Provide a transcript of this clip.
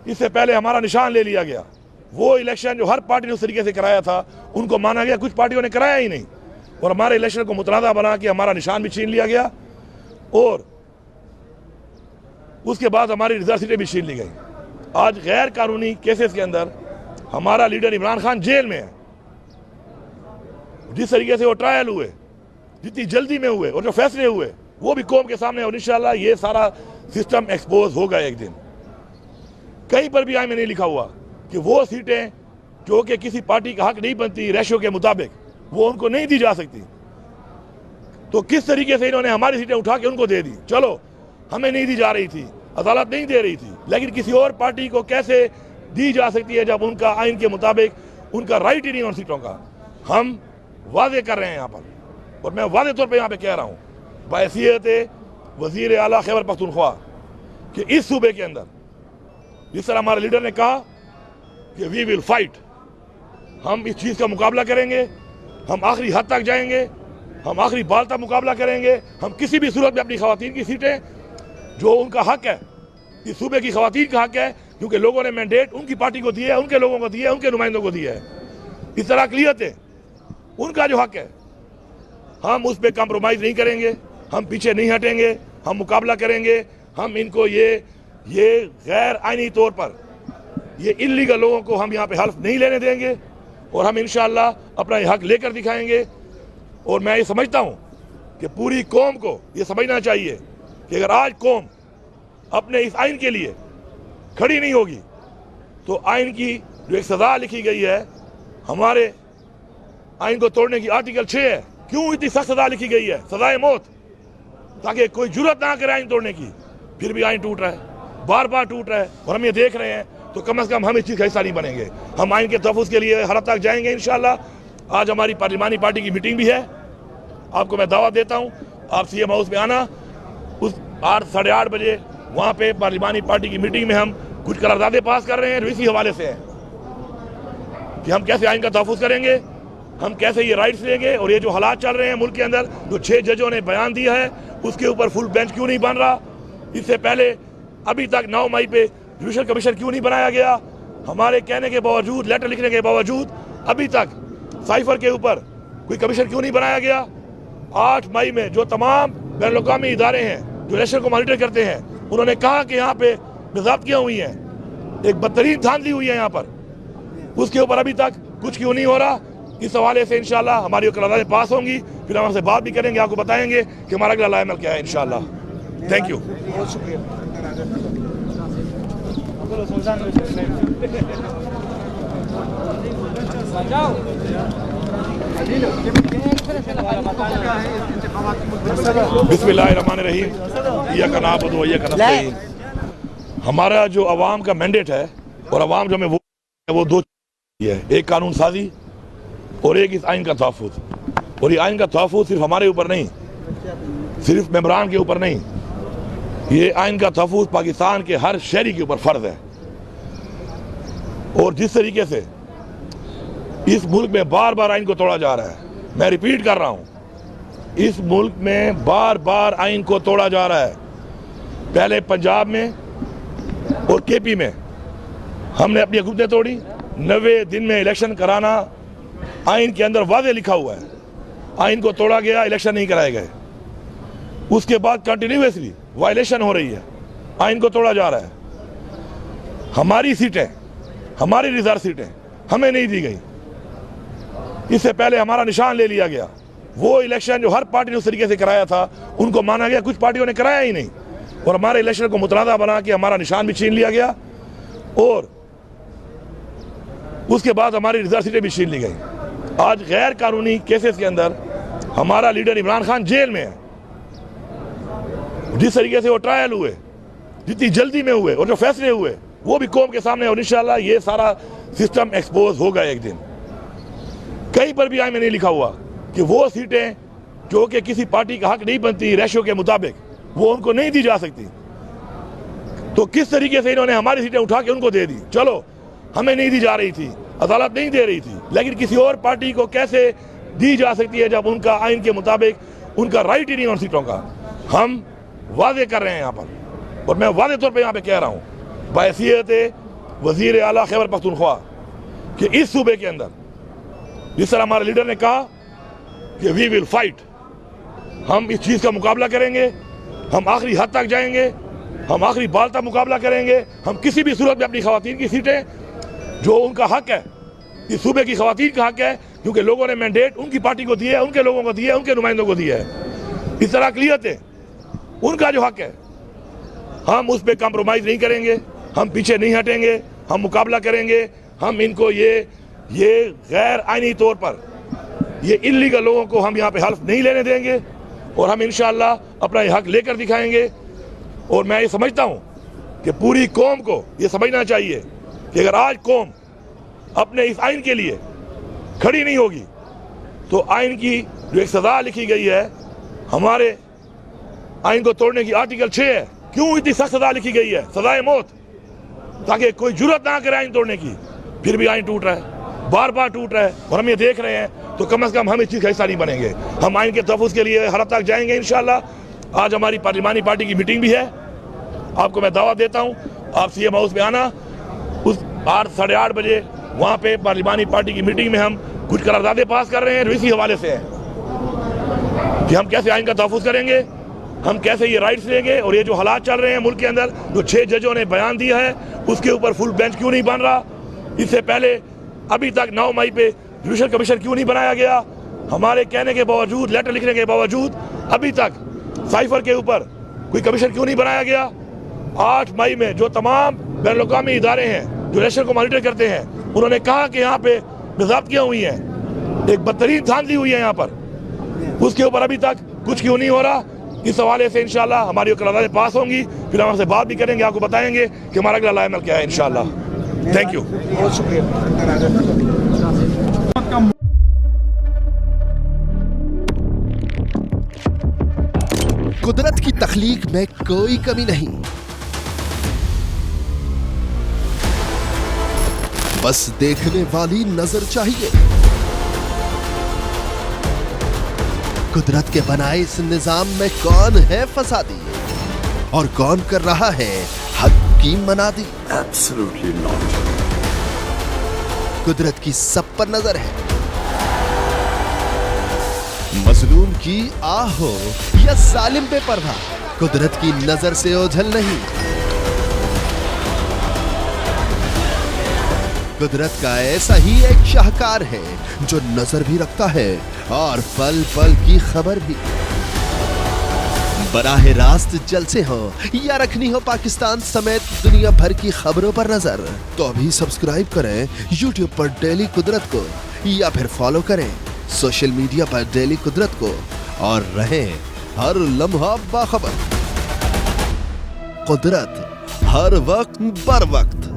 इससे पहले हमारा निशान ले लिया गया। वो इलेक्शन जो हर पार्टी ने उस तरीके से कराया था उनको माना गया, कुछ पार्टियों ने कराया ही नहीं, और हमारे इलेक्शन को मुतनाज़ा बना के हमारा निशान भी छीन लिया गया, और उसके बाद हमारी रिजर्व सीटें भी छीन ली गई। आज गैर कानूनी केसेस के अंदर हमारा लीडर इमरान खान जेल में है। जिस तरीके से वो ट्रायल हुए, जितनी जल्दी में हुए, और जो फैसले हुए वो भी कौम के सामने, और इंशाल्लाह ये सारा सिस्टम एक्सपोज होगा एक दिन। कहीं पर भी आइन में नहीं लिखा हुआ कि वो सीटें जो कि किसी पार्टी का हक नहीं बनती रेशियो के मुताबिक, वो उनको नहीं दी जा सकती। तो किस तरीके से इन्होंने हमारी सीटें उठा के उनको दे दी। चलो, हमें नहीं दी जा रही थी, अदालत नहीं दे रही थी, लेकिन किसी और पार्टी को कैसे दी जा सकती है जब उनका आइन के मुताबिक उनका राइट ही नहीं उन सीटों का। हम वादे कर रहे हैं यहाँ पर, और मैं वादे तौर पे यहाँ पे कह रहा हूँ बहैसियत वज़ीर आला खैबर पख्तूनख्वा कि इस सूबे के अंदर जिस तरह हमारे लीडर ने कहा कि वी विल फाइट, हम इस चीज़ का मुकाबला करेंगे, हम आखिरी हद तक जाएंगे, हम आखिरी बाल तक मुकाबला करेंगे। हम किसी भी सूरत में अपनी खवातीन की सीटें, जो उनका हक है, इस सूबे की खवातीन का हक है, क्योंकि लोगों ने मैंडेट उनकी पार्टी को दिया है, उनके लोगों को दिया है, उनके नुमाइंदों को दिया है। इस तरह अक़लियत है, उनका जो हक है हम उस पर कॉम्प्रोमाइज़ नहीं करेंगे, हम पीछे नहीं हटेंगे, हम मुकाबला करेंगे। हम इनको ये गैर आइनी तौर पर ये इल्लीगल लोगों को हम यहाँ पे हल्फ नहीं लेने देंगे, और हम इंशाअल्लाह अपना ये हक लेकर दिखाएंगे। और मैं ये समझता हूँ कि पूरी कौम को ये समझना चाहिए कि अगर आज कौम अपने इस आइन के लिए खड़ी नहीं होगी तो आइन की जो एक सज़ा लिखी गई है, हमारे आइन को तोड़ने की आर्टिकल 6 है, क्यों इतनी सख्त सज़ा लिखी गई है, सज़ाए मौत, ताकि कोई जुर्रत ना करे आइन तोड़ने की। फिर भी आइन टूट रहा है, बार बार टूट रहा है, और हम ये देख रहे हैं। तो कम से कम हम इस चीज़ का हिस्सा नहीं बनेंगे। हम आइन के तहफ़्फ़ुज़ के लिए हर हद तक जाएंगे इंशाअल्लाह। आज हमारी पार्लिमानी पार्टी की मीटिंग भी है, आपको मैं दावत देता हूँ, आप CM हाउस में आना। उस 8 साढ़े 8 बजे वहाँ पे पार्लिमानी पार्टी की मीटिंग में हम कुछ करारदादे पास कर रहे हैं जो इसी हवाले से हैं कि हम कैसे आइन का तहफ़्फ़ुज़ करेंगे, हम कैसे ये राइट्स लेंगे। और ये जो हालात चल रहे हैं मुल्क के अंदर, जो 6 जजों ने बयान दिया है, उसके ऊपर फुल बेंच क्यों नहीं बन रहा, इससे पहले अभी तक 9 मई पे जुडिशल कमीशन क्यों नहीं बनाया गया, हमारे कहने के बावजूद, लेटर लिखने के बावजूद अभी तक साइफर के ऊपर कोई कमीशन क्यों नहीं बनाया गया। 8 मई में जो तमाम बैनुल-अक़वामी इदारे हैं जो इलेक्शन को मॉनिटर करते हैं, उन्होंने कहा कि यहाँ पे बेज़ाब्तियाँ हुई हैं, एक बदतरीन धांधली हुई है यहाँ पर, उसके ऊपर अभी तक कुछ क्यों नहीं हो रहा। इस हवाले से इंशाअल्लाह हमारी करारदादें पास होंगी, फिर हम आपसे बात भी करेंगे, आपको बताएंगे कि हमारा अगला लाइमल क्या है इंशाअल्लाह। Thank you. बहुत शुक्रिया। बिस्मिल्लाहिर्रहमानिर्रहीम, इय्याका नअबुदु व इय्याका नस्तईन। हमारा जो अवाम का मैंडेट है और अवाम जो हमें वो दो है, एक कानून साजी और एक इस आइन का तहफ़्फ़ुज़। और ये आइन का तहफ़्फ़ुज़ सिर्फ हमारे ऊपर नहीं, सिर्फ मेंबरान के ऊपर नहीं, ये आइन का तहफ़्फ़ुज़ पाकिस्तान के हर शहरी के ऊपर फ़र्ज़ है। और जिस तरीके से इस मुल्क में बार बार आइन को तोड़ा जा रहा है, मैं रिपीट कर रहा हूँ, इस मुल्क में बार बार आइन को तोड़ा जा रहा है। पहले पंजाब में और KP में हमने अपनी हुकूमतें तोड़ी, 90 दिन में इलेक्शन कराना आइन के अंदर वाज़े लिखा हुआ है, आइन को तोड़ा गया, इलेक्शन नहीं कराए गए। उसके बाद कंटिन्यूसली वायलेशन हो रही है, आइन को तोड़ा जा रहा है। हमारी सीटें, हमारी रिजर्व सीटें हमें नहीं दी गई, इससे पहले हमारा निशान ले लिया गया। वो इलेक्शन जो हर पार्टी ने उस तरीके से कराया था उनको माना गया, कुछ पार्टियों ने कराया ही नहीं, और हमारे इलेक्शन को मुतनाज़ा बना के हमारा निशान भी छीन लिया गया, और उसके बाद हमारी रिजर्व सीटें भी छीन ली गई। आज गैर कानूनी केसेस के अंदर हमारा लीडर इमरान खान जेल में है। जिस तरीके से वो ट्रायल हुए, जितनी जल्दी में हुए, और जो फैसले हुए वो भी कौम के सामने, और इंशाअल्लाह ये सारा सिस्टम एक्सपोज होगा एक दिन। कहीं पर भी आइन में नहीं लिखा हुआ कि वो सीटें जो कि किसी पार्टी का हक नहीं बनती रेशियो के मुताबिक, वो उनको नहीं दी जा सकती। तो किस तरीके से इन्होंने हमारी सीटें उठा के उनको दे दी। चलो, हमें नहीं दी जा रही थी, अदालत नहीं दे रही थी, लेकिन किसी और पार्टी को कैसे दी जा सकती है जब उनका आइन के मुताबिक उनका राइट ही नहीं उन सीटों का। हम वादे कर रहे हैं यहाँ पर, और मैं वादे तौर पे यहाँ पे कह रहा हूँ बहैसियत वजीर आला खैबर पख्तूनख्वा कि इस सूबे के अंदर जिस तरह हमारे लीडर ने कहा कि वी विल फाइट, हम इस चीज़ का मुकाबला करेंगे, हम आखिरी हद तक जाएंगे, हम आखिरी बाल तक मुकाबला करेंगे। हम किसी भी सूरत में अपनी खवातीन की सीटें जो उनका हक है, इस सूबे की खवातीन का हक है, क्योंकि लोगों ने मैंडेट उनकी पार्टी को दिया है, उनके लोगों को दिया है, उनके नुमाइंदों को दिया है। इस तरह अक़लियतें, उनका जो हक है हम उस पर कम्प्रोमाइज़ नहीं करेंगे, हम पीछे नहीं हटेंगे, हम मुकाबला करेंगे। हम इनको ये गैर आईनी तौर पर ये इल्लीगल लोगों को हम यहाँ पे हल्फ नहीं लेने देंगे और हम इंशाअल्लाह अपना ये हक लेकर दिखाएंगे। और मैं ये समझता हूँ कि पूरी कौम को ये समझना चाहिए कि अगर आज कौम अपने इस आइन के लिए खड़ी नहीं होगी तो आइन की जो एक सज़ा लिखी गई है, हमारे आइन को तोड़ने की आर्टिकल 6 है, क्यों इतनी सख्त सज़ा लिखी गई है, सज़ाए मौत, ताकि कोई जुर्रत ना करे आइन तोड़ने की। फिर भी आइन टूट रहा है, बार बार टूट रहा है और हम ये देख रहे हैं। तो कम से कम हम इस चीज़ का हिस्सा नहीं बनेंगे। हम आइन के तहफ़्फ़ुज़ के लिए हर हद तक जाएंगे इंशाअल्लाह। आज हमारी पार्लिमानी पार्टी की मीटिंग भी है, आपको मैं दावत देता हूँ आप सीएम हाउस में आना। उस 8 साढ़े 8 बजे वहाँ पे पार्लिमानी पार्टी की मीटिंग में हम कुछ करारदादे पास कर रहे हैं, इसी हवाले से हैं कि हम कैसे आइन का तहफ़्फ़ुज़ करेंगे, हम कैसे ये राइट्स लेंगे। और ये जो हालात चल रहे हैं मुल्क के अंदर, जो 6 जजों ने बयान दिया है, उसके ऊपर फुल बेंच क्यों नहीं बन रहा, इससे पहले अभी तक 9 मई पे जुडिशल कमीशन क्यों नहीं बनाया गया। हमारे कहने के बावजूद, लेटर लिखने के बावजूद अभी तक साइफर के ऊपर कोई कमीशन क्यों नहीं बनाया गया। 8 मई में जो तमाम बैनुल-अक़वामी इदारे हैं जो इलेक्शन को मॉनिटर करते हैं, उन्होंने कहा कि यहाँ पे बेज़ाब्तियाँ हुई हैं, एक बदतरीन धांधली हुई है यहाँ पर, उसके ऊपर अभी तक कुछ क्यों नहीं हो रहा। इस हवाले से इंशाअल्लाह हमारी करारदादें पास होंगी, फिर हम आपसे बात भी करेंगे, आपको बताएंगे कि हमारा अगला अमल क्या है इंशाअल्लाह। थैंक यू, बहुत शुक्रिया। कुदरत की तख्लीक में कोई कमी नहीं, बस देखने वाली नजर चाहिए। कुदरत के बनाए इस निजाम में कौन है फसादी और कौन कर रहा है हक की मनादी? Absolutely not. कुदरत की सब पर नजर है, मजलूम की आह हो या जालिम पे परवाह, कुदरत की नजर से ओझल नहीं। कुदरत का ऐसा ही एक शाहकार है जो नजर भी रखता है और पल पल की खबर भी। बराह रास्त जलसे हो या रखनी हो पाकिस्तान समेत दुनिया भर की खबरों पर नजर, तो अभी सब्सक्राइब करें YouTube पर डेली कुदरत को या फिर फॉलो करें सोशल मीडिया पर डेली कुदरत को और रहें हर लम्हा बाखबर। कुदरत हर वक्त बर वक्त।